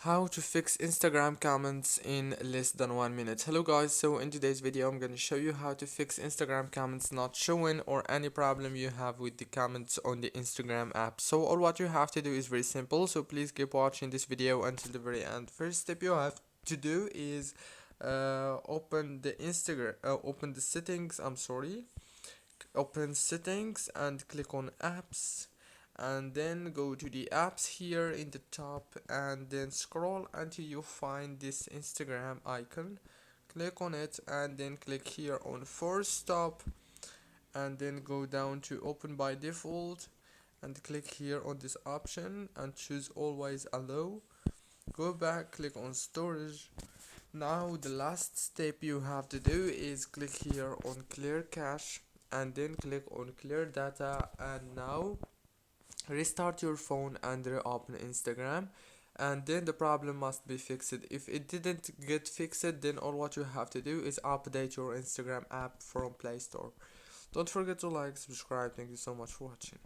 How to fix Instagram comments in less than 1 minute. Hello guys, so in today's video I'm going to show you how to fix Instagram comments not showing or any problem you have with the comments on the Instagram app. So all what you have to do is very simple, so please keep watching this video until the very end. First step you have to do is open the settings, open settings and click on apps, and then go to the apps here in the top and then scroll until you find this Instagram icon. Click on it and then click here on force stop, and then go down to open by default and click here on this option and choose always allow. Go back, click on storage. Now the last step you have to do is click here on clear cache and then click on clear data, and now restart your phone and reopen Instagram, and then the problem must be fixed. If it didn't get fixed, then all what you have to do is update your Instagram app from Play Store. Don't forget to like, subscribe. Thank you so much for watching.